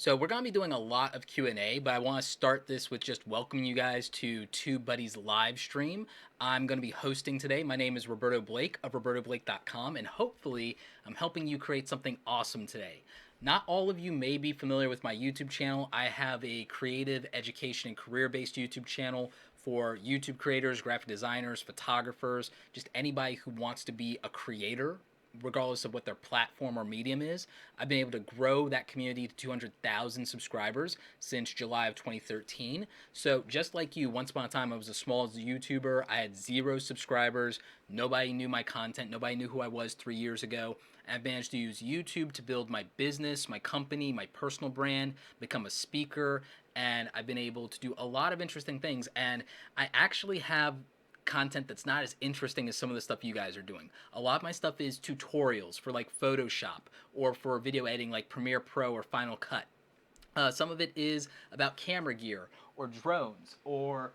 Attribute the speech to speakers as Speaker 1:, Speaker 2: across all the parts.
Speaker 1: So we're going to be doing a lot of Q&A, but I want to start this with just welcoming you guys to TubeBuddy's live stream. I'm going to be hosting today. My name is Roberto Blake of robertoblake.com, and hopefully I'm helping you create something awesome today. Not all of you may be familiar with my YouTube channel. I have a creative education and career-based YouTube channel for YouTube creators, graphic designers, photographers, just anybody who wants to be a creator regardless of what their platform or medium is. I've been able to grow that community to 200,000 subscribers since July of 2013. So just like you, once upon a time, I was a small YouTuber. I had 0 subscribers. Nobody knew my content. Nobody knew who I was 3 years ago. And I've managed to use YouTube to build my business, my company, my personal brand, become a speaker, and I've been able to do a lot of interesting things. And I actually have content that's not as interesting as some of the stuff you guys are doing. A lot of my stuff is tutorials for like Photoshop or for video editing like Premiere Pro or Final Cut. Some of it is about camera gear or drones or,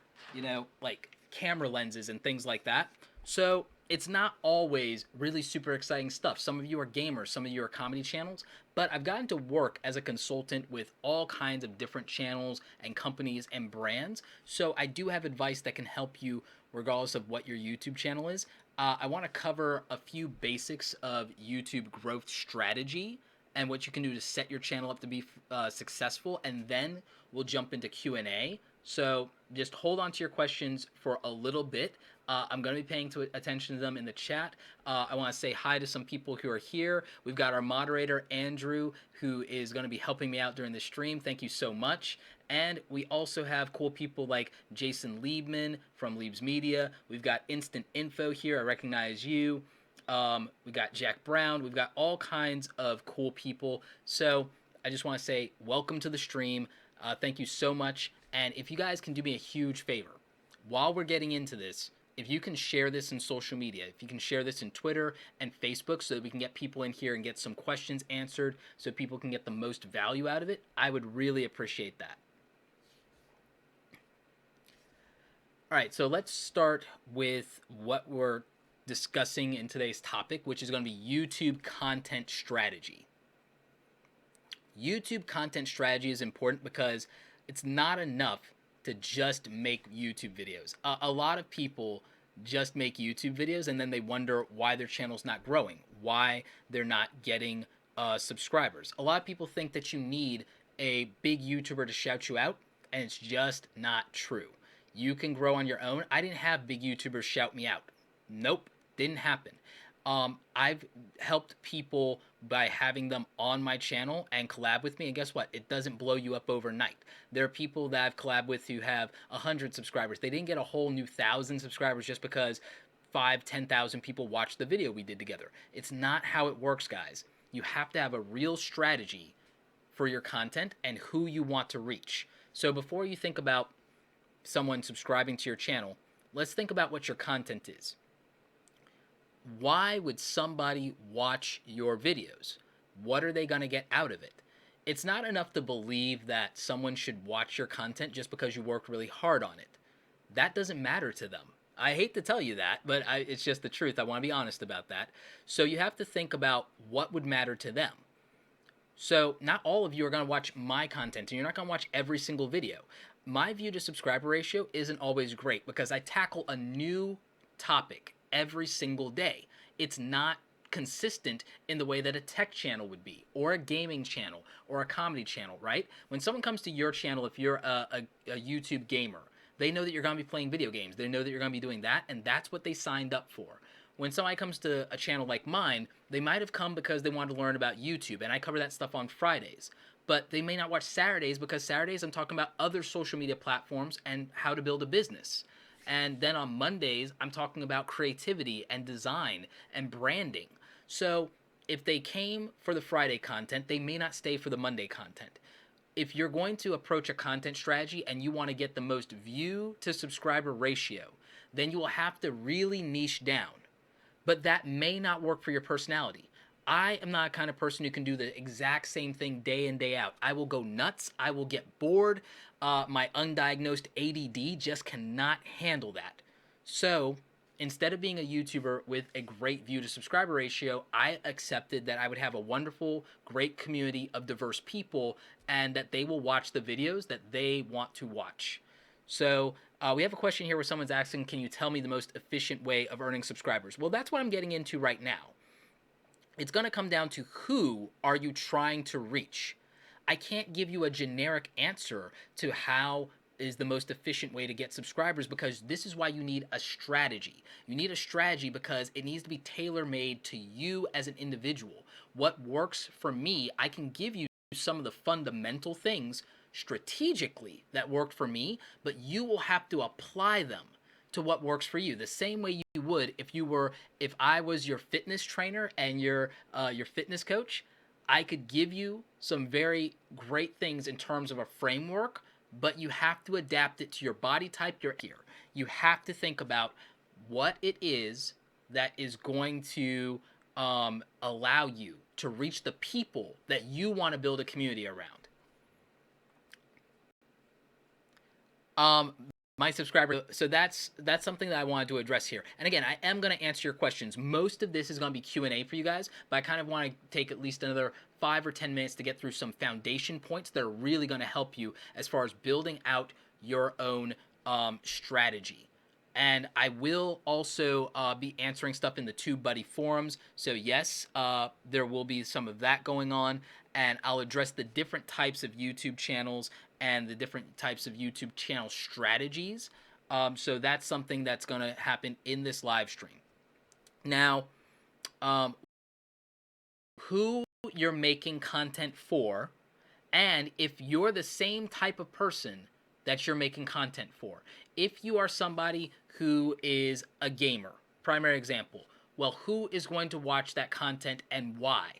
Speaker 1: like camera lenses and things like that. So it's not always really super exciting stuff. Some of you are gamers, some of you are comedy channels, but I've gotten to work as a consultant with all kinds of different channels and companies and brands. So I do have advice that can help you regardless of what your YouTube channel is. I want to cover a few basics of YouTube growth strategy and what you can do to set your channel up to be successful, and then we'll jump into Q&A. So just hold on to your questions for a little bit. I'm going to be paying attention to them in the chat. I want to say hi to some people who are here. We've got our moderator, Andrew, who is going to be helping me out during the stream. Thank you so much. And we also have cool people like Jason Liebman from Liebs Media. We've got Instant Info here. I recognize you. We got Jack Brown. We've got all kinds of cool people. So I just want to say welcome to the stream. Thank you so much. And if you guys can do me a huge favor, while we're getting into this, if you can share this in social media, if you can share this in Twitter and Facebook so that we can get people in here and get some questions answered so people can get the most value out of it, I would really appreciate that. All right, so let's start with what we're discussing in today's topic, which is going to be YouTube content strategy. YouTube content strategy is important because it's not enough to just make YouTube videos. A lot of people just make YouTube videos and then they wonder why their channel's not growing, why they're not getting subscribers. A lot of people think that you need a big YouTuber to shout you out, and it's just not true. You can grow on your own. I didn't have big YouTubers shout me out. Nope, didn't happen. I've helped people by having them on my channel and collab with me, and guess what? It doesn't blow you up overnight. There are people that I've collabed with who have 100 subscribers. They didn't get a whole new 1,000 subscribers just because 10,000 people watched the video we did together. It's not how it works, guys. You have to have a real strategy for your content and who you want to reach. So before you think about someone subscribing to your channel, let's think about what your content is. Why would somebody watch your videos? What are they going to get out of it? It's not enough to believe that someone should watch your content just because you worked really hard on it. That doesn't matter to them. I hate to tell you that, but it's just the truth. I want to be honest about that. So you have to think about what would matter to them. So not all of you are going to watch my content, and you're not going to watch every single video. My view to subscriber ratio isn't always great because I tackle a new topic every single day. It's not consistent in the way that a tech channel would be, or a gaming channel, or a comedy channel, right? When someone comes to your channel, if you're a YouTube gamer, they know that you're going to be playing video games. They know that you're going to be doing that, and that's what they signed up for. When somebody comes to a channel like mine, they might have come because they wanted to learn about YouTube, and I cover that stuff on Fridays. But they may not watch Saturdays because Saturdays I'm talking about other social media platforms and how to build a business. And then on Mondays, I'm talking about creativity and design and branding. So if they came for the Friday content, they may not stay for the Monday content. If you're going to approach a content strategy and you want to get the most view to subscriber ratio, then you will have to really niche down. But that may not work for your personality. I am not a kind of person who can do the exact same thing day in, day out. I will go nuts. I will get bored. My undiagnosed ADD just cannot handle that. So instead of being a YouTuber with a great view to subscriber ratio, I accepted that I would have a wonderful, great community of diverse people and that they will watch the videos that they want to watch. So we have a question here where someone's asking, can you tell me the most efficient way of earning subscribers? Well, that's what I'm getting into right now. It's going to come down to who are you trying to reach. I can't give you a generic answer to how is the most efficient way to get subscribers, because this is why you need a strategy. You need a strategy because it needs to be tailor-made to you as an individual. What works for me, I can give you some of the fundamental things strategically that worked for me, but you will have to apply them to what works for you. The same way you would if I was your fitness trainer and your fitness coach. I could give you some very great things in terms of a framework, but you have to adapt it to your body type, your gear. You have to think about what it is that is going to allow you to reach the people that you want to build a community around. My subscriber, so that's something that I wanted to address here. And again, I am going to answer your questions. Most of this is going to be Q&A for you guys, but I kind of want to take at least another 5 or 10 minutes to get through some foundation points that are really going to help you as far as building out your own strategy. And I will also be answering stuff in the TubeBuddy forums. So yes, there will be some of that going on, and I'll address the different types of YouTube channels and the different types of YouTube channel strategies. So that's something that's going to happen in this live stream. Now, who you're making content for, and if you're the same type of person that you're making content for. If you are somebody who is a gamer, primary example, well, who is going to watch that content and why?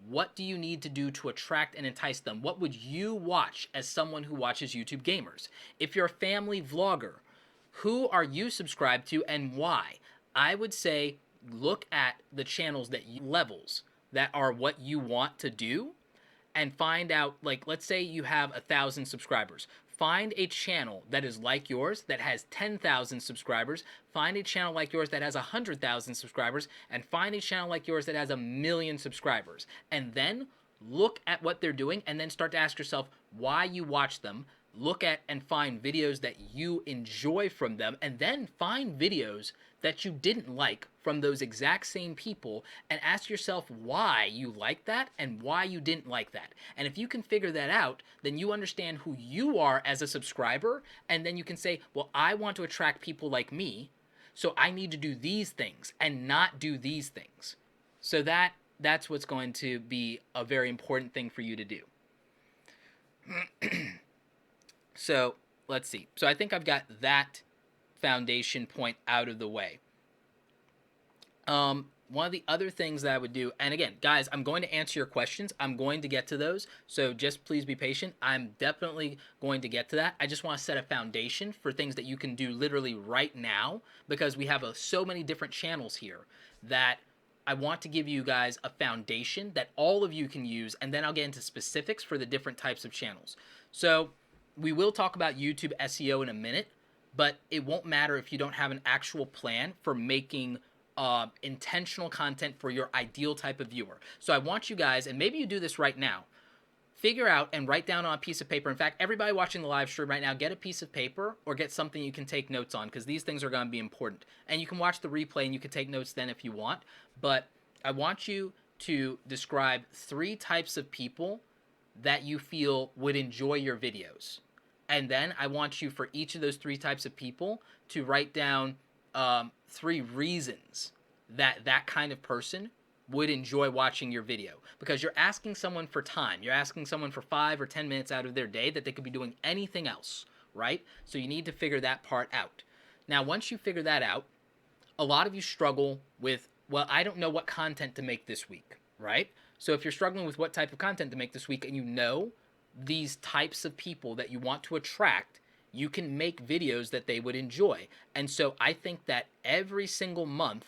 Speaker 1: What do you need to do to attract and entice them? What would you watch as someone who watches YouTube gamers? If you're a family vlogger, who are you subscribed to and why? I would say look at the channels levels that are what you want to do, and find out, like, let's say you have 1,000 subscribers. Find a channel that is like yours that has 10,000 subscribers. Find a channel like yours that has 100,000 subscribers, and find a channel like yours that has 1,000,000 subscribers. And then look at what they're doing, and then start to ask yourself why you watch them. Look at and find videos that you enjoy from them, and then find videos that you didn't like from those exact same people, and ask yourself why you like that and why you didn't like that. And if you can figure that out, then you understand who you are as a subscriber, and then you can say, well, I want to attract people like me, so I need to do these things and not do these things. So that's what's going to be a very important thing for you to do. So let's see. So I think I've got that foundation point out of the way. One of the other things that I would do, and again, guys, I'm going to answer your questions. I'm going to get to those, so just please be patient. I'm definitely going to get to that. I just want to set a foundation for things that you can do literally right now, because we have so many different channels here that I want to give you guys a foundation that all of you can use, and then I'll get into specifics for the different types of channels. So we will talk about YouTube SEO in a minute, but it won't matter if you don't have an actual plan for making intentional content for your ideal type of viewer. So I want you guys, and maybe you do this right now, figure out and write down on a piece of paper. In fact, everybody watching the live stream right now, get a piece of paper or get something you can take notes on, because these things are going to be important. And you can watch the replay and you can take notes then if you want. But I want you to describe 3 types of people that you feel would enjoy your videos. And then I want you, for each of those 3 types of people, to write down 3 reasons that that kind of person would enjoy watching your video. Because you're asking someone for time. You're asking someone for 5 or 10 minutes out of their day that they could be doing anything else, right? So you need to figure that part out. Now, once you figure that out, a lot of you struggle with, well, I don't know what content to make this week, right? So if you're struggling with what type of content to make this week, and you know these types of people that you want to attract, you can make videos that they would enjoy. And so I think that every single month,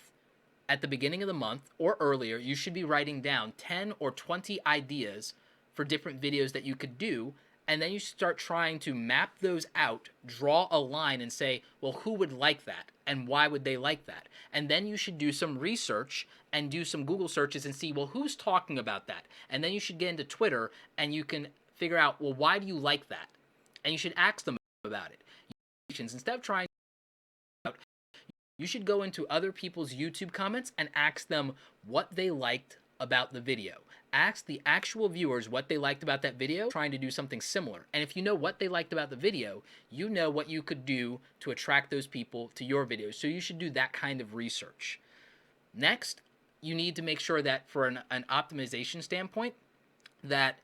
Speaker 1: at the beginning of the month or earlier, you should be writing down 10 or 20 ideas for different videos that you could do, and then you start trying to map those out, draw a line, and say, well, who would like that and why would they like that? And then you should do some research and do some Google searches and see, well, who's talking about that? And then you should get into Twitter and you can figure out, well, why do you like that? And you should ask them about it. Instead of trying out, you should go into other people's YouTube comments and ask them what they liked about the video. Ask the actual viewers what they liked about that video, trying to do something similar. And if you know what they liked about the video, you know what you could do to attract those people to your videos. So you should do that kind of research. Next, you need to make sure that for an optimization standpoint, that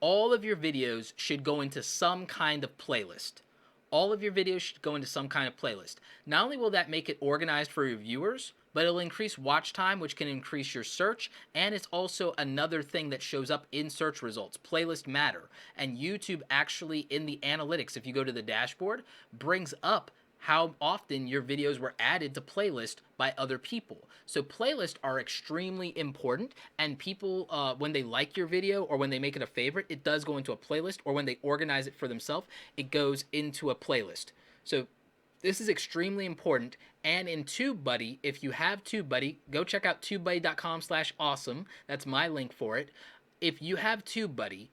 Speaker 1: all of your videos should go into some kind of playlist. All of your videos should go into some kind of playlist. Not only will that make it organized for your viewers, but it'll increase watch time, which can increase your search, and it's also another thing that shows up in search results. Playlists matter, and YouTube actually, in the analytics, if you go to the dashboard, brings up how often your videos were added to playlist by other people. So playlists are extremely important, and people, when they like your video or when they make it a favorite, it does go into a playlist, or when they organize it for themselves, it goes into a playlist. So this is extremely important. And in TubeBuddy, if you have TubeBuddy, go check out tubebuddy.com/awesome. That's my link for it. If you have TubeBuddy,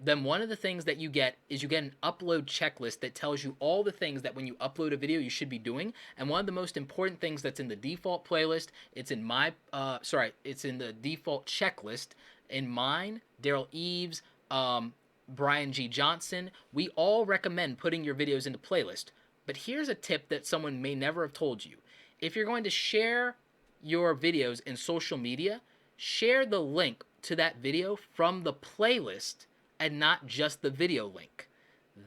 Speaker 1: then one of the things that you get is you get an upload checklist that tells you all the things that when you upload a video you should be doing. And one of the most important things that's in the default playlist, it's in the default checklist. In mine, Daryl Eves, Brian G. Johnson, we all recommend putting your videos into playlist. But here's a tip that someone may never have told you. If you're going to share your videos in social media, share the link to that video from the playlist and not just the video link.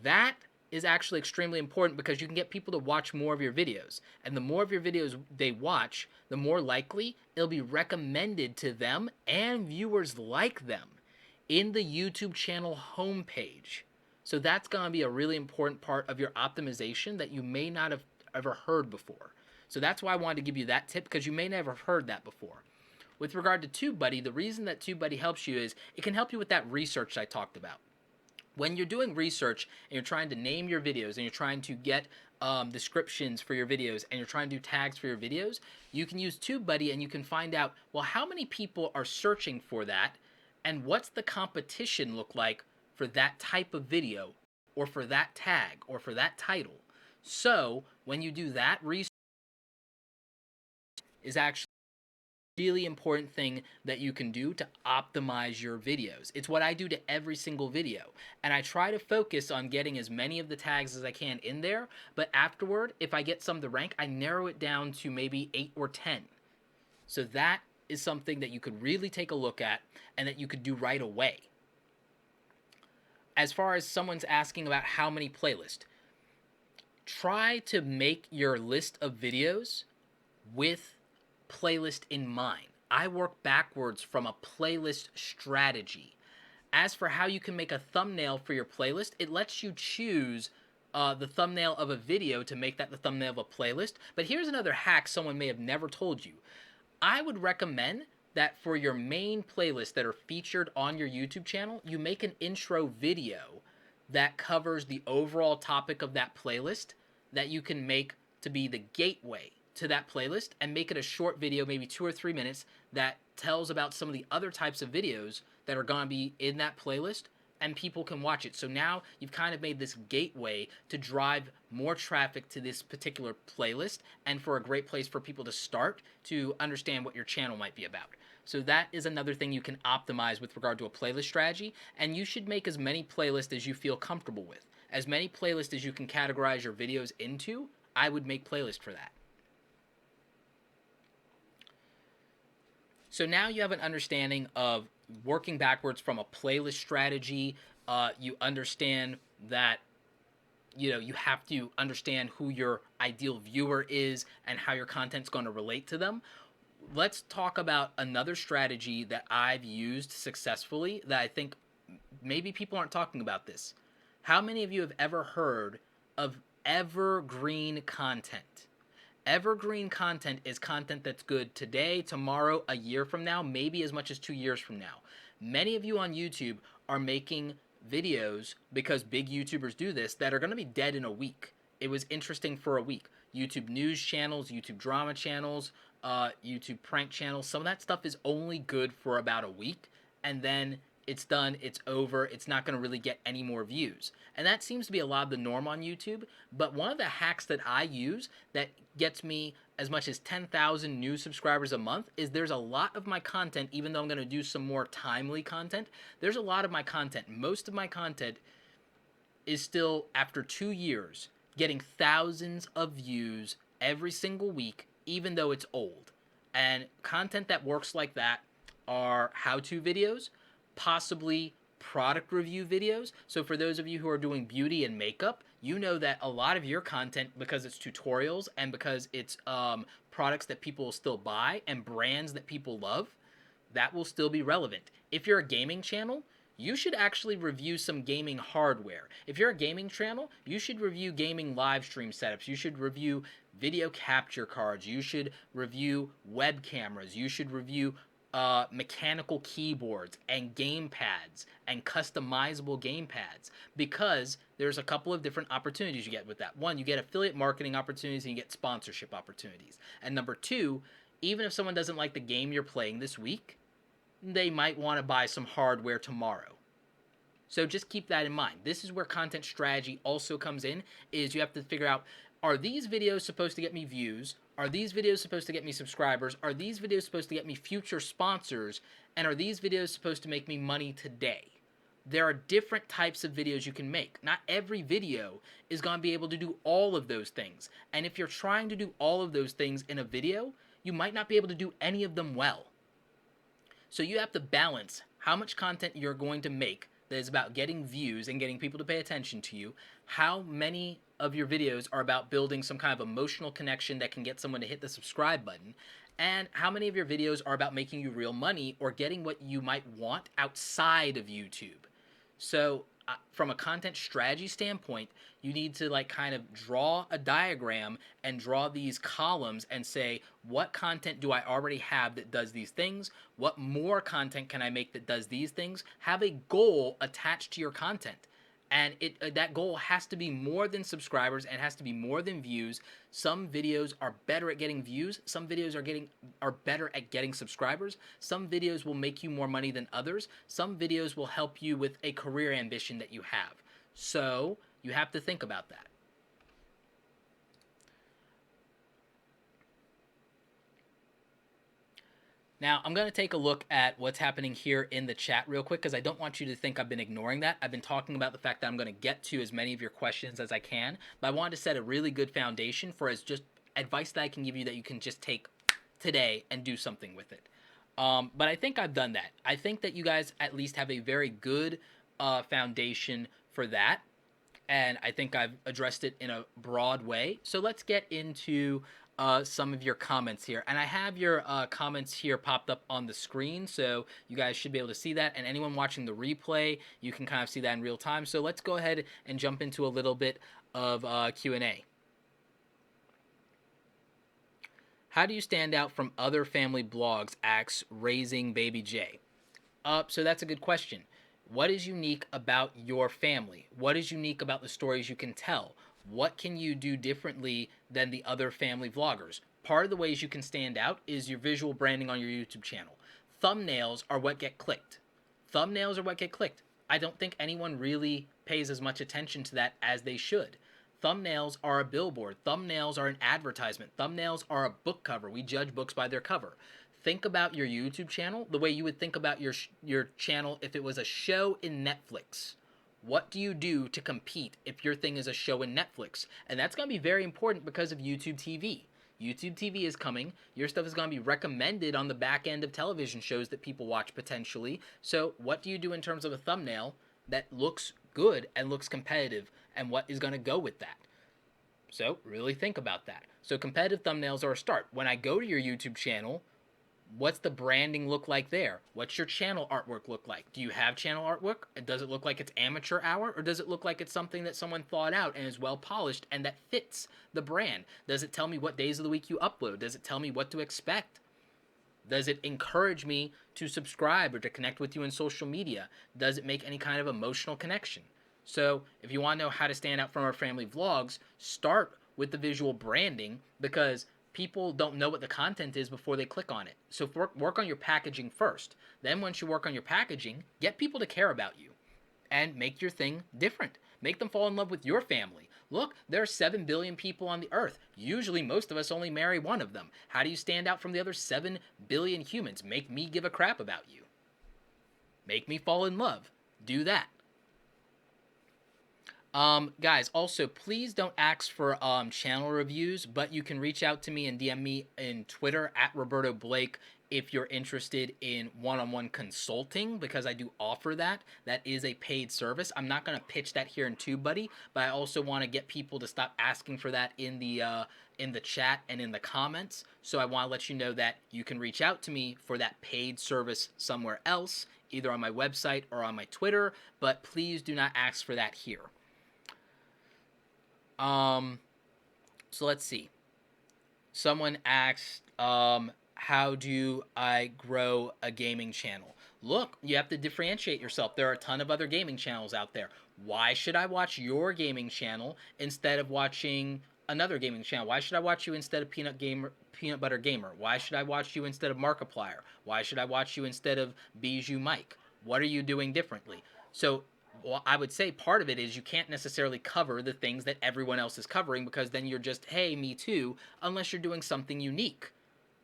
Speaker 1: That is actually extremely important because you can get people to watch more of your videos. And the more of your videos they watch, the more likely it'll be recommended to them and viewers like them in the YouTube channel homepage. So that's going to be a really important part of your optimization that you may not have ever heard before. So that's why I wanted to give you that tip, because you may never have heard that before. With regard to TubeBuddy, the reason that TubeBuddy helps you is it can help you with that research I talked about. When you're doing research and you're trying to name your videos and you're trying to get descriptions for your videos and you're trying to do tags for your videos, you can use TubeBuddy and you can find out, well, how many people are searching for that and what's the competition look like for that type of video or for that tag or for that title. So when you do that, research is actually a really important thing that you can do to optimize your videos. It's what I do to every single video, and I try to focus on getting as many of the tags as I can in there, but afterward, if I get some to rank, I narrow it down to maybe 8 or 10. So that is something that you could really take a look at and that you could do right away. As far as someone's asking about how many playlists, try to make your list of videos with playlist in mind. I work backwards from a playlist strategy. As for how you can make a thumbnail for your playlist, it lets you choose the thumbnail of a video to make that the thumbnail of a playlist. But here's another hack someone may have never told you. I would recommend that for your main playlists that are featured on your YouTube channel, you make an intro video that covers the overall topic of that playlist that you can make to be the gateway to that playlist, and make it a short video, maybe 2 or 3 minutes, that tells about some of the other types of videos that are going to be in that playlist, and people can watch it. So now you've kind of made this gateway to drive more traffic to this particular playlist, and for a great place for people to start to understand what your channel might be about. So that is another thing you can optimize with regard to a playlist strategy, and you should make as many playlists as you feel comfortable with. As many playlists as you can categorize your videos into, I would make playlists for that. So now you have an understanding of working backwards from a playlist strategy. You understand that you have to understand who your ideal viewer is and how your content's going to relate to them. Let's talk about another strategy that I've used successfully that I think maybe people aren't talking about this. How many of you have ever heard of evergreen content? Evergreen content is content that's good today, tomorrow, a year from now, maybe as much as 2 years from now. Many of you on YouTube are making videos, because big YouTubers do this, that are going to be dead in a week. It was interesting for a week. YouTube news channels, YouTube drama channels, YouTube prank channels, some of that stuff is only good for about a week, and then it's done, it's over, it's not going to really get any more views. And that seems to be a lot of the norm on YouTube. But one of the hacks that I use that gets me as much as 10,000 new subscribers a month is there's a lot of my content, even though I'm going to do some more timely content, there's a lot of my content, most of my content is still, after 2 years, getting thousands of views every single week, even though it's old. And content that works like that are how-to videos, possibly product review videos. So for those of you who are doing beauty and makeup, you know that a lot of your content, because it's tutorials and because it's products that people will still buy and brands that people love, that will still be relevant. If you're a gaming channel, you should actually review some gaming hardware. If you're a gaming channel, you should review gaming live stream setups. You should review video capture cards. You should review web cameras. You should review mechanical keyboards and game pads and customizable game pads, because there's a couple of different opportunities you get with that. One, you get affiliate marketing opportunities and you get sponsorship opportunities. And number two, even if someone doesn't like the game you're playing this week, they might want to buy some hardware tomorrow. So just keep that in mind. This is where content strategy also comes in, is you have to figure out, are these videos supposed to get me views? Are these videos supposed to get me subscribers? Are these videos supposed to get me future sponsors? And are these videos supposed to make me money today? There are different types of videos you can make. Not every video is going to be able to do all of those things. And if you're trying to do all of those things in a video, you might not be able to do any of them well. So you have to balance how much content you're going to make that is about getting views and getting people to pay attention to you, how many of your videos are about building some kind of emotional connection that can get someone to hit the subscribe button, and how many of your videos are about making you real money or getting what you might want outside of YouTube. So from a content strategy standpoint, you need to kind of draw a diagram and draw these columns and say, what content do I already have that does these things? What more content can I make that does these things? Have a goal attached to your content. And that goal has to be more than subscribers and has to be more than views. Some videos are better at getting views. Some videos are better at getting subscribers. Some videos will make you more money than others. Some videos will help you with a career ambition that you have. So you have to think about that. Now, I'm going to take a look at what's happening here in the chat real quick, because I don't want you to think I've been ignoring that. I've been talking about the fact that I'm going to get to as many of your questions as I can, but I wanted to set a really good foundation for as just advice that I can give you that you can just take today and do something with it. But I think I've done that. I think that you guys at least have a very good foundation for that, and I think I've addressed it in a broad way. So let's get into some of your comments here. And I have your comments here popped up on the screen, so you guys should be able to see that. And anyone watching the replay, you can kind of see that in real time. So let's go ahead and jump into a little bit of Q&A. How do you stand out from other family blogs, asks Raising Baby J? So that's a good question. What is unique about your family? What is unique about the stories you can tell? What can you do differently than the other family vloggers? Part of the ways you can stand out is your visual branding on your YouTube channel. Thumbnails are what get clicked. Thumbnails are what get clicked. I don't think anyone really pays as much attention to that as they should. Thumbnails are a billboard. Thumbnails are an advertisement. Thumbnails are a book cover. We judge books by their cover. Think about your YouTube channel the way you would think about your channel if it was a show in Netflix. What do you do to compete if your thing is a show in Netflix? And that's going to be very important because of YouTube TV. YouTube TV is coming. Your stuff is going to be recommended on the back end of television shows that people watch potentially. So what do you do in terms of a thumbnail that looks good and looks competitive, and what is going to go with that? So really think about that. So competitive thumbnails are a start. When I go to your YouTube channel, what's the branding look like there? What's your channel artwork look like? Do you have channel artwork? Does it look like it's amateur hour? Or does it look like it's something that someone thought out and is well polished and that fits the brand? Does it tell me what days of the week you upload? Does it tell me what to expect? Does it encourage me to subscribe or to connect with you in social media? Does it make any kind of emotional connection? So if you want to know how to stand out from our family vlogs, start with the visual branding, because people don't know what the content is before they click on it. So work on your packaging first. Then once you work on your packaging, get people to care about you and make your thing different. Make them fall in love with your family. Look, there are 7 billion people on the earth. Usually, most of us only marry one of them. How do you stand out from the other 7 billion humans? Make me give a crap about you. Make me fall in love. Do that. Guys, also, please don't ask for channel reviews, but you can reach out to me and DM me in Twitter at Roberto Blake if you're interested in one-on-one consulting, because I do offer that. That is a paid service. I'm not going to pitch that here in TubeBuddy, but I also want to get people to stop asking for that in the chat and in the comments. So I want to let you know that you can reach out to me for that paid service somewhere else, either on my website or on my Twitter, but please do not ask for that here. So let's see. Someone asked, how do I grow a gaming channel? Look, you have to differentiate yourself. There are a ton of other gaming channels out there. Why should I watch your gaming channel instead of watching another gaming channel? Why should I watch you instead of Peanut Butter Gamer? Why should I watch you instead of Markiplier? Why should I watch you instead of Bijou Mike? What are you doing differently? So well, I would say part of it is you can't necessarily cover the things that everyone else is covering, because then you're just, hey, me too, unless you're doing something unique.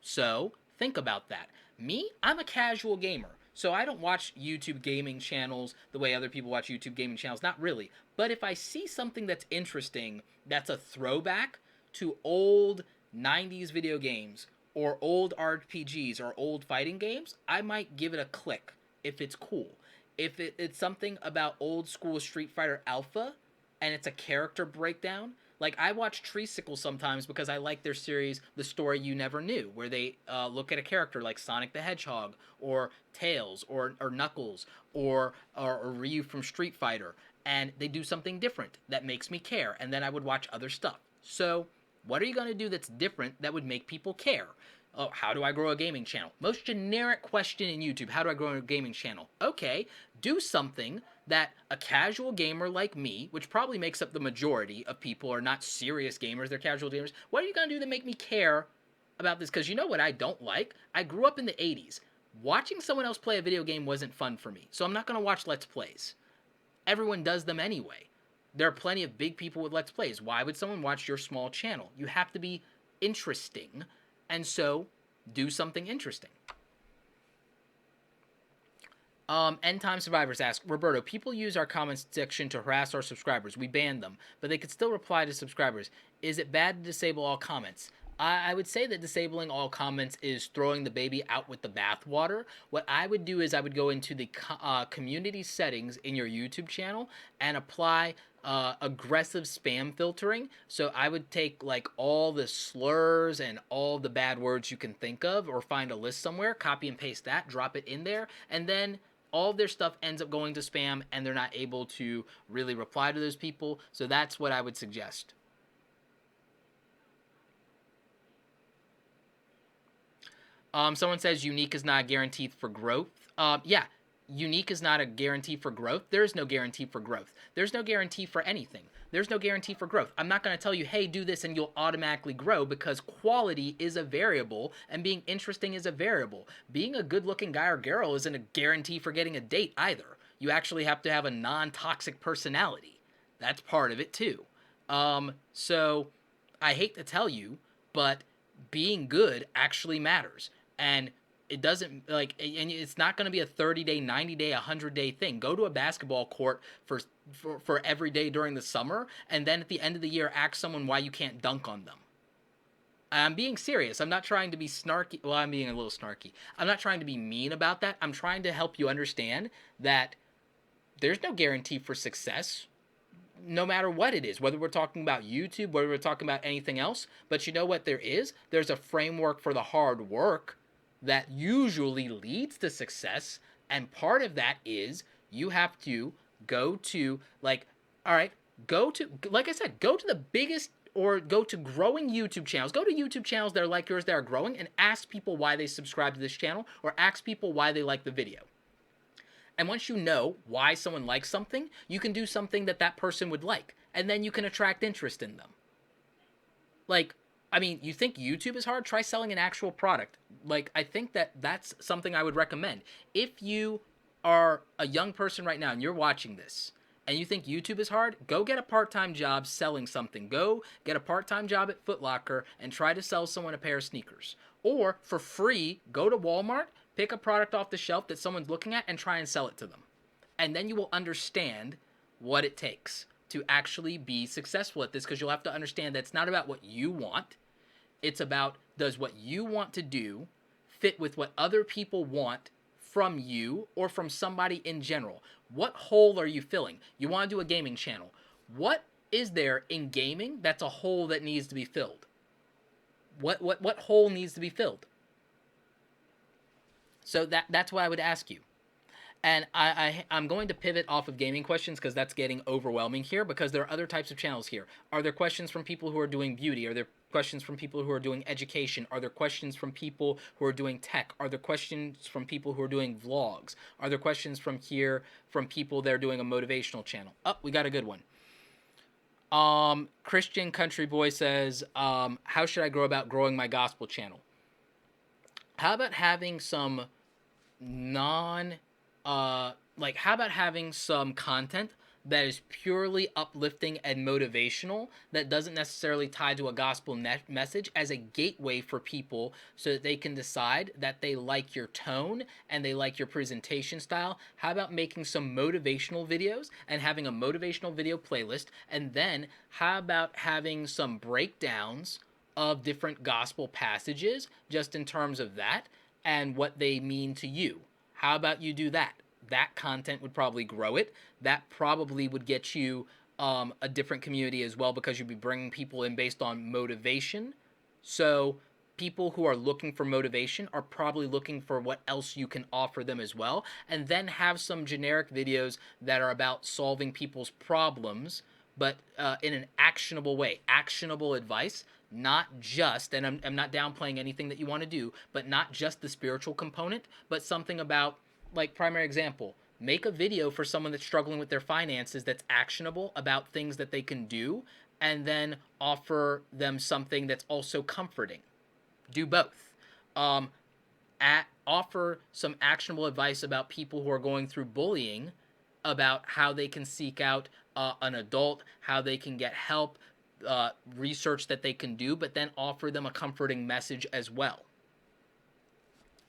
Speaker 1: So think about that. Me, I'm a casual gamer. So I don't watch YouTube gaming channels the way other people watch YouTube gaming channels. Not really. But if I see something that's interesting, that's a throwback to old 90s video games or old RPGs or old fighting games, I might give it a click if it's cool. If it's something about old school Street Fighter Alpha and it's a character breakdown, like I watch Treesicle sometimes because I like their series, The Story You Never Knew, where they look at a character like Sonic the Hedgehog or Tails or Knuckles or Ryu from Street Fighter, and they do something different that makes me care, and then I would watch other stuff. So what are you going to do that's different that would make people care? Oh, how do I grow a gaming channel? Most generic question in YouTube, how do I grow a gaming channel? Okay, do something that a casual gamer like me, which probably makes up the majority of people are not serious gamers, they're casual gamers. What are you going to do to make me care about this? Because you know what I don't like? I grew up in the 80s. Watching someone else play a video game wasn't fun for me, so I'm not going to watch Let's Plays. Everyone does them anyway. There are plenty of big people with Let's Plays. Why would someone watch your small channel? You have to be interesting, and so do something interesting. End Time Survivors ask, Roberto, people use our comments section to harass our subscribers. We banned them, but they could still reply to subscribers. Is it bad to disable all comments? I would say that disabling all comments is throwing the baby out with the bathwater. What I would do is I would go into the community settings in your YouTube channel and apply aggressive spam filtering. So I would take like all the slurs and all the bad words you can think of, or find a list somewhere, copy and paste that, drop it in there, and then all of their stuff ends up going to spam and they're not able to really reply to those people. So that's what I would suggest. Someone says unique is not guaranteed for growth. Yeah, unique is not a guarantee for growth. There is no guarantee for growth. There's no guarantee for anything. There's no guarantee for growth. I'm not going to tell you, hey, do this and you'll automatically grow, because quality is a variable and being interesting is a variable. Being a good-looking guy or girl isn't a guarantee for getting a date either. You actually have to have a non-toxic personality. That's part of it too. So I hate to tell you, but being good actually matters. And it doesn't, like, and it's not going to be a 30-day, 90-day, 100-day thing. Go to a basketball court for every day during the summer, and then at the end of the year, ask someone why you can't dunk on them. I'm being serious. I'm not trying to be snarky. Well, I'm being a little snarky. I'm not trying to be mean about that. I'm trying to help you understand that there's no guarantee for success, no matter what it is, whether we're talking about YouTube, whether we're talking about anything else. But you know what there is? There's a framework for the hard work that usually leads to success, and part of that is you have to go to, like, all right, like I said, go to the biggest or go to growing YouTube channels. Go to YouTube channels that are like yours that are growing and ask people why they subscribe to this channel, or ask people why they like the video. And once you know why someone likes something, you can do something that that person would like, and then you can attract interest in them. Like, I mean, you think YouTube is hard? Try selling an actual product. Like, I think that that's something I would recommend. If you are a young person right now and you're watching this and you think YouTube is hard, go get a part-time job selling something. Go get a part-time job at Foot Locker and try to sell someone a pair of sneakers. Or for free, go to Walmart, pick a product off the shelf that someone's looking at and try and sell it to them. And then you will understand what it takes to actually be successful at this, because you'll have to understand that it's not about what you want. It's about, does what you want to do fit with what other people want from you or from somebody in general? What hole are you filling? You want to do a gaming channel. What is there in gaming that's a hole that needs to be filled? What hole needs to be filled? So that's what I would ask you. And I'm going to pivot off of gaming questions because that's getting overwhelming here, because there are other types of channels here. Are there questions from people who are doing beauty? Are there questions from people who are doing education? Are there questions from people who are doing tech? Are there questions from people who are doing vlogs? Are there questions from people that are doing a motivational channel? Oh, we got a good one. Christian Country Boy says, how should I go about growing my gospel channel? How about having some how about having some content that is purely uplifting and motivational, that doesn't necessarily tie to a gospel message, as a gateway for people so that they can decide that they like your tone and they like your presentation style? How about making some motivational videos and having a motivational video playlist? And then how about having some breakdowns of different gospel passages, just in terms of that and what they mean to you? How about you do that? That content would probably grow it. That probably would get you a different community as well, because you'd be bringing people in based on motivation. So people who are looking for motivation are probably looking for what else you can offer them as well. And then have some generic videos that are about solving people's problems, but in an actionable way. Actionable advice. Not just, and I'm not downplaying anything that you want to do, but not just the spiritual component, but something about, like, primary example, make a video for someone that's struggling with their finances that's actionable about things that they can do, and then offer them something that's also comforting. Do both. Offer some actionable advice about people who are going through bullying, about how they can seek out an adult, how they can get help, research that they can do, but then offer them a comforting message as well.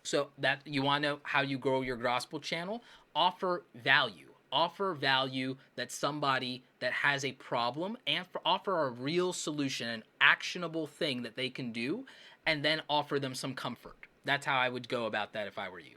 Speaker 1: So that you want to know how you grow your gospel channel? Offer value. Offer value that somebody that has a problem, and offer a real solution, an actionable thing that they can do, and then offer them some comfort. That's how I would go about that if I were you.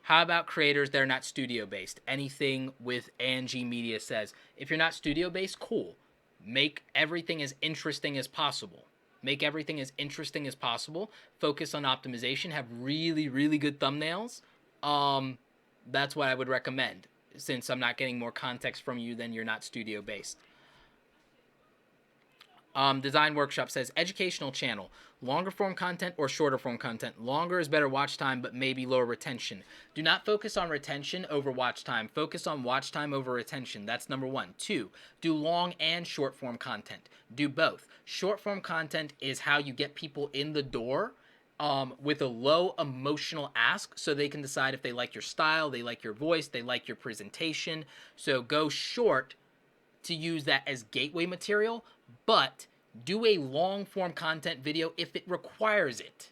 Speaker 1: How about creators that are not studio-based? Anything with Angie Media says. If you're not studio-based, cool. Make everything as interesting as possible. Make everything as interesting as possible. Focus on optimization. Have really, really good thumbnails. That's what I would recommend, since I'm not getting more context from you than you're not studio-based. Design Workshop says, educational channel, longer form content or shorter form content? Longer is better watch time, but maybe lower retention. Do not focus on retention over watch time. Focus on watch time over retention. That's number one. 2, do long and short form content. Do both. Short form content is how you get people in the door with a low emotional ask, so they can decide if they like your style, they like your voice, they like your presentation. So go short to use that as gateway material, but do a long form content video if it requires it.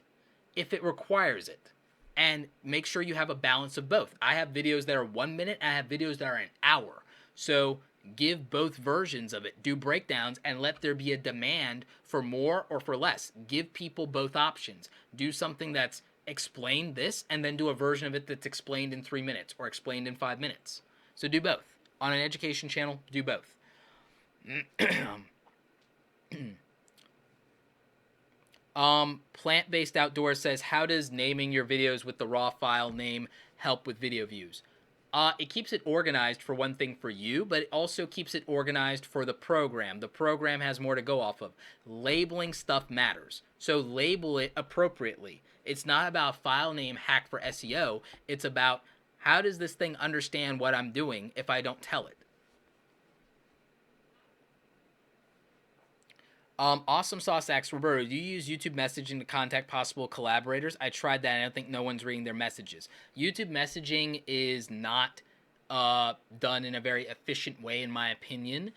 Speaker 1: If it requires it. And make sure you have a balance of both. I have videos that are 1 minute, and I have videos that are an hour. So give both versions of it. Do breakdowns and let there be a demand for more or for less. Give people both options. Do something that's explain this, and then do a version of it that's explained in 3 minutes or explained in 5 minutes. So do both. On an education channel, do both. Plant-based outdoor says, how does naming your videos with the raw file name help with video views? It keeps it organized for one thing for you, but it also keeps it organized for the program. The program has more to go off of. Labeling stuff matters. So label it appropriately. It's not about file name hack for SEO. It's about how does this thing understand what I'm doing if I don't tell it? Awesome Sauce asks, Roberto, do you use YouTube messaging to contact possible collaborators? I tried that and I don't think no one's reading their messages. YouTube messaging is not done in a very efficient way, in my opinion.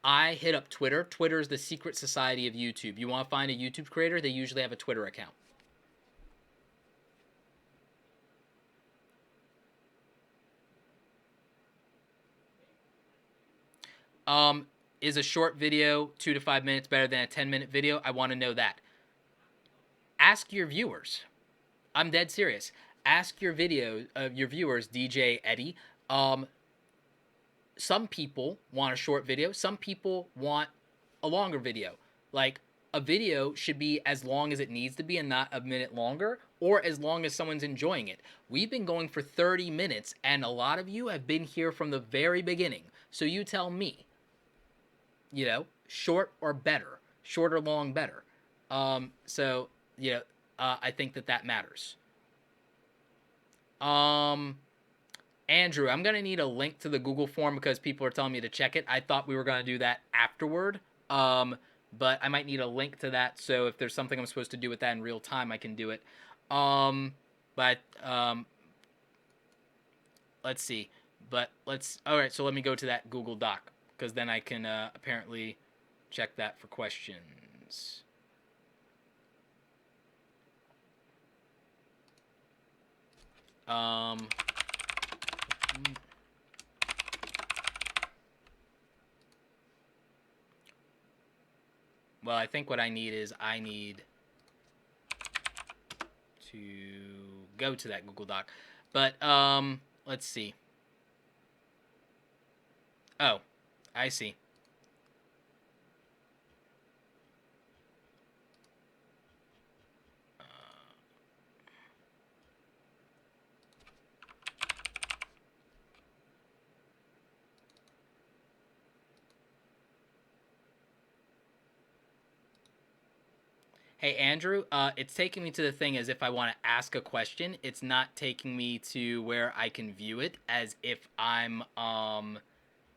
Speaker 1: I hit up Twitter. Twitter is the secret society of YouTube. You want to find a YouTube creator, they usually have a Twitter account. Is a short video 2 to 5 minutes better than a 10-minute video? I want to know that. Ask your viewers. I'm dead serious. Ask your viewers, DJ Eddie. Some people want a short video. Some people want a longer video. Like, a video should be as long as it needs to be and not a minute longer, or as long as someone's enjoying it. We've been going for 30 minutes, and a lot of you have been here from the very beginning. So you tell me, short or better, short or long better. I think that matters. Andrew, I'm gonna need a link to the Google form because people are telling me to check it. I thought we were gonna do that afterward, but I might need a link to that. So if there's something I'm supposed to do with that in real time, I can do it. Let's see. All right. So let me go to that Google Doc because then I can apparently check that for questions. Well, I think what I need is to go to that Google Doc. But let's see. Oh, I see. Hey, Andrew, it's taking me to the thing as if I want to ask a question. It's not taking me to where I can view it as if I'm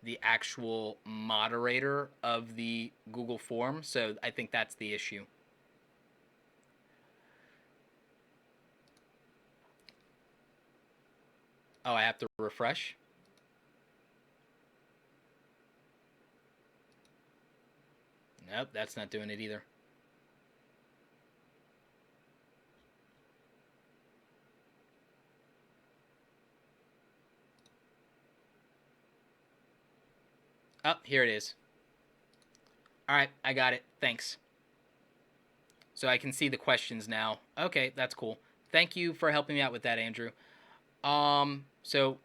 Speaker 1: the actual moderator of the Google form. So I think that's the issue. Oh, I have to refresh? Nope, that's not doing it either. Oh, here it is. All right, I got it. Thanks. So I can see the questions now. Okay, that's cool. Thank you for helping me out with that, Andrew. So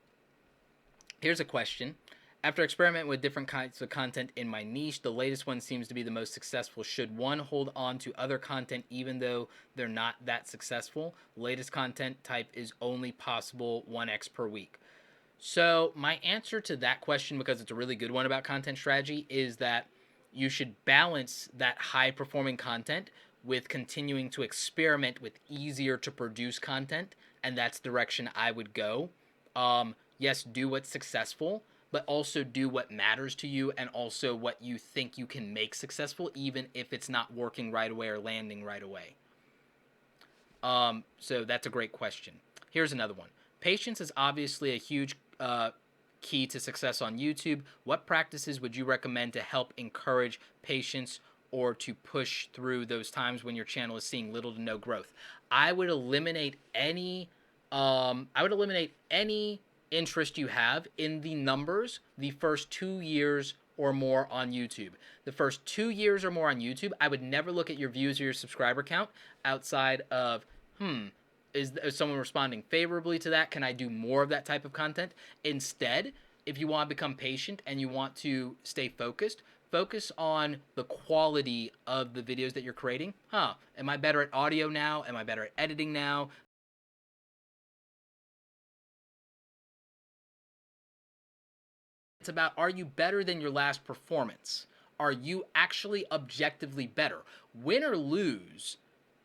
Speaker 1: here's a question. After experimenting with different kinds of content in my niche, the latest one seems to be the most successful. Should one hold on to other content even though they're not that successful? Latest content type is only possible 1x per week. So my answer to that question, because it's a really good one about content strategy, is that you should balance that high performing content with continuing to experiment with easier to produce content, and that's the direction I would go. Yes, do what's successful, but also do what matters to you and also what you think you can make successful, even if it's not working right away or landing right away. So that's a great question. Here's another one. Patience is obviously a huge key to success on YouTube. What practices would you recommend to help encourage patience or to push through those times when your channel is seeing little to no growth? I would eliminate any interest you have in the numbers the first 2 years or more on YouTube. The first 2 years or more on YouTube, I would never look at your views or your subscriber count outside of, is someone responding favorably to that? Can I do more of that type of content? Instead, if you want to become patient and you want to stay focused, focus on the quality of the videos that you're creating. Am I better at audio now? Am I better at editing now? It's about, are you better than your last performance? Are you actually objectively better? Win or lose,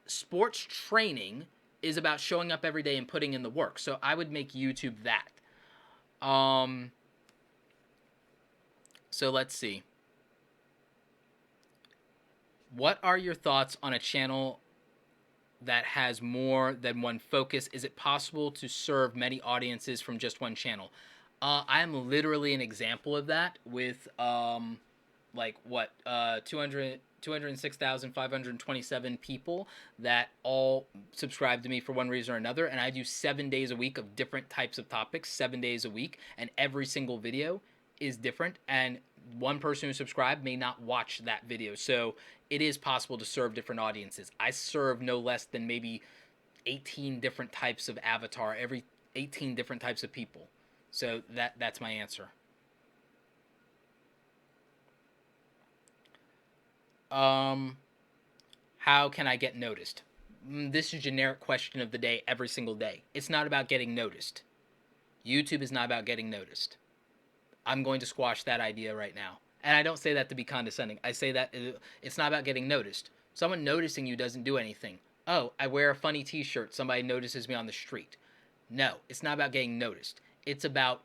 Speaker 1: sports training is about showing up every day and putting in the work. So I would make YouTube that. So let's see. What are your thoughts on a channel that has more than one focus? Is it possible to serve many audiences from just one channel? I am literally an example of that with like what 206,527 people that all subscribe to me for one reason or another, and I do 7 days a week of different types of topics, 7 days a week, and every single video is different, and one person who subscribed may not watch that video. So it is possible to serve different audiences. I serve no less than maybe 18 different types of avatar, every 18 different types of people. So that's my answer. How can I get noticed? This is a generic question of the day every single day. It's not about getting noticed. YouTube is not about getting noticed. I'm going to squash that idea right now. And I don't say that to be condescending. I say that it's not about getting noticed. Someone noticing you doesn't do anything. Oh, I wear a funny t-shirt. Somebody notices me on the street. No, it's not about getting noticed. It's about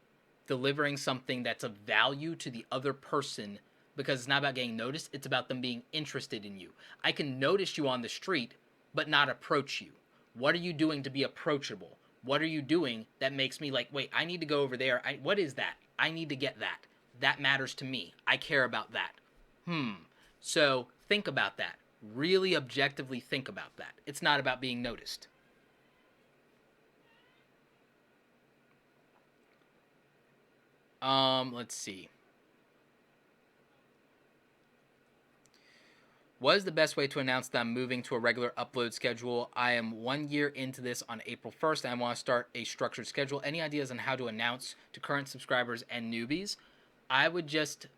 Speaker 1: delivering something that's of value to the other person, because it's not about getting noticed. It's about them being interested in you. I can notice you on the street, but not approach you. What are you doing to be approachable? What are you doing that makes me like, wait, I need to go over there. What is that? I need to get that. That matters to me. I care about that. So think about that. Really objectively think about that. It's not about being noticed. Let's see. What is the best way to announce that I'm moving to a regular upload schedule? I am 1 year into this on April 1st, and I want to start a structured schedule. Any ideas on how to announce to current subscribers and newbies? I would just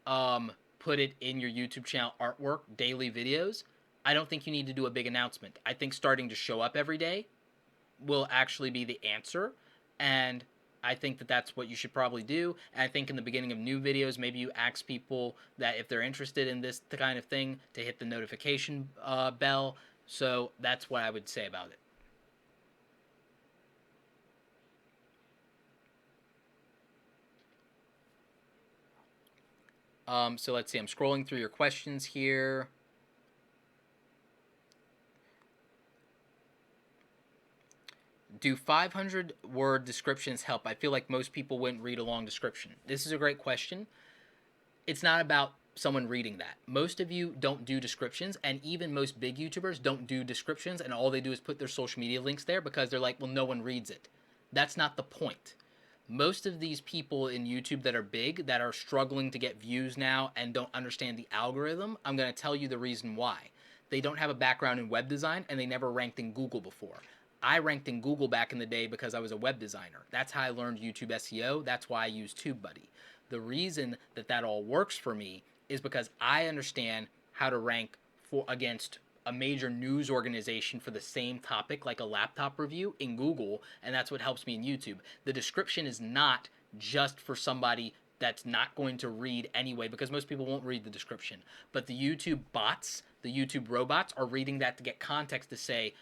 Speaker 1: put it in your YouTube channel artwork, daily videos. I don't think you need to do a big announcement. I think starting to show up every day will actually be the answer, and I think that that's what you should probably do. And I think in the beginning of new videos, maybe you ask people that if they're interested in this kind of thing to hit the notification bell. So that's what I would say about it. So let's see. I'm scrolling through your questions here. Do 500-word descriptions help? I feel like most people wouldn't read a long description. This is a great question. It's not about someone reading that. Most of you don't do descriptions, and even most big YouTubers don't do descriptions, and all they do is put their social media links there because they're like, well, no one reads it. That's not the point. Most of these people in YouTube that are big, that are struggling to get views now and don't understand the algorithm, I'm going to tell you the reason why. They don't have a background in web design, and they never ranked in Google before. I ranked in Google back in the day because I was a web designer. That's how I learned YouTube SEO. That's why I use TubeBuddy. The reason that all works for me is because I understand how to rank against a major news organization for the same topic, like a laptop review, in Google, and that's what helps me in YouTube. The description is not just for somebody that's not going to read anyway, because most people won't read the description. But the YouTube bots, the YouTube robots, are reading that to get context to say,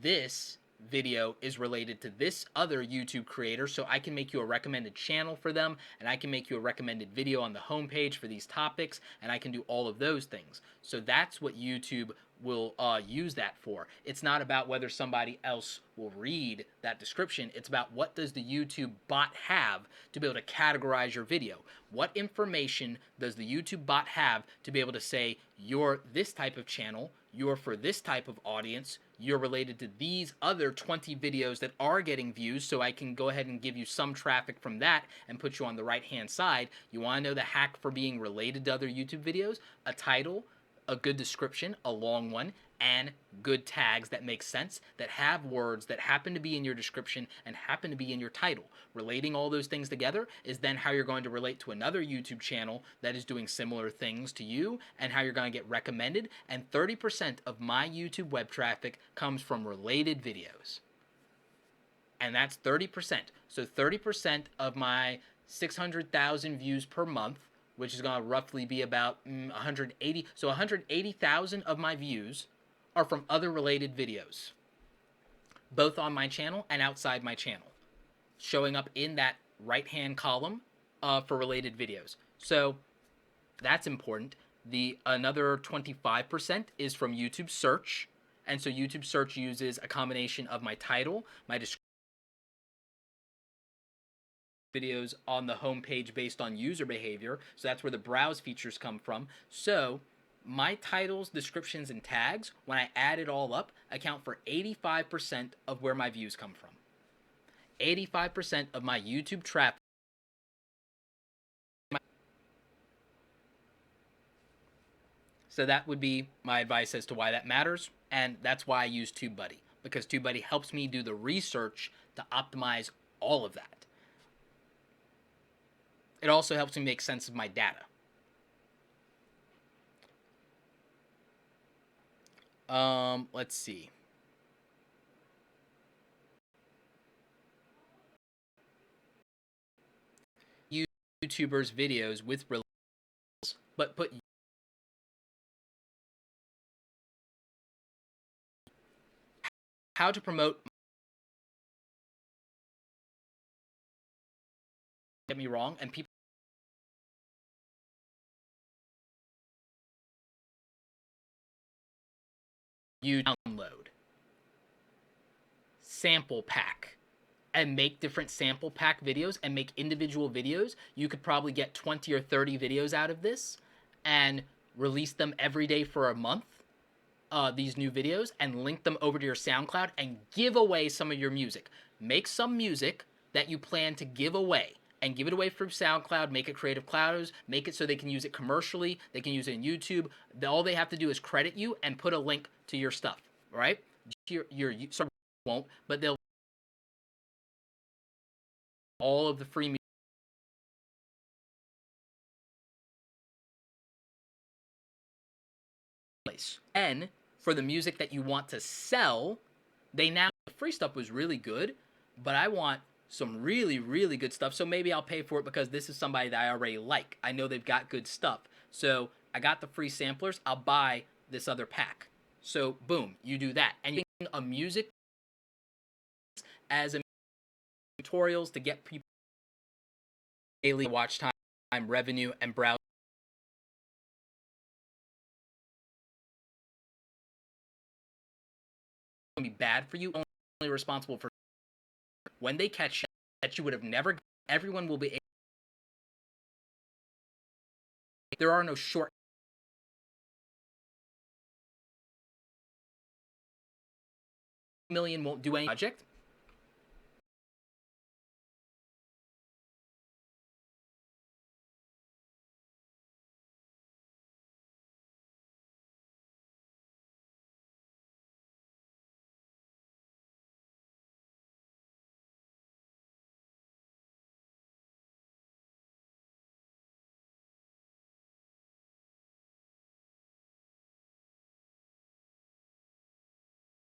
Speaker 1: this video is related to this other YouTube creator, so I can make you a recommended channel for them, and I can make you a recommended video on the homepage for these topics, and I can do all of those things. So that's what YouTube will use that for. It's not about whether somebody else will read that description. It's about what does the YouTube bot have to be able to categorize your video. What information does the YouTube bot have to be able to say, you're this type of channel, you're for this type of audience, you're related to these other 20 videos that are getting views, so I can go ahead and give you some traffic from that and put you on the right-hand side. You want to know the hack for being related to other YouTube videos? A title, a good description, a long one, and good tags that make sense, that have words that happen to be in your description and happen to be in your title. Relating all those things together is then how you're going to relate to another YouTube channel that is doing similar things to you, and how you're going to get recommended. And 30% of my YouTube web traffic comes from related videos. And that's 30%. So 30% of my 600,000 views per month, which is going to roughly be about 180. So 180,000 of my views are from other related videos, both on my channel and outside my channel, showing up in that right-hand column for related videos. So that's important. Another 25% is from YouTube search. And so YouTube search uses a combination of my title, my description, videos on the home page based on user behavior. So that's where the browse features come from. So my titles, descriptions, and tags, when I add it all up, account for 85% of where my views come from. 85% of my YouTube traffic. So that would be my advice as to why that matters, and that's why I use TubeBuddy, because TubeBuddy helps me do the research to optimize all of that. It also helps me make sense of my data. Let's see. YouTubers' videos with reels, but put how to promote. Get me wrong, and people you download sample pack and make different sample pack videos and make individual videos. You could probably get 20 or 30 videos out of this and release them every day for a month, these new videos, and link them over to your SoundCloud and give away some of your music. Make some music that you plan to give away and give it away through SoundCloud, make it Creative Clouders, make it so they can use it commercially, they can use it in YouTube. All they have to do is credit you and put a link to your stuff, right? Your some won't, but they'll all of the free music. And for the music that you want to sell, the free stuff was really good, but I want some really, really good stuff. So maybe I'll pay for it because this is somebody that I already like. I know they've got good stuff. So I got the free samplers. I'll buy this other pack. So boom, you do that. And you a music as a tutorials to get people daily watch time, revenue, and browse. Be bad for you. Only responsible for when they catch that you would have never. Everyone will be. There are no short. Million won't do any project.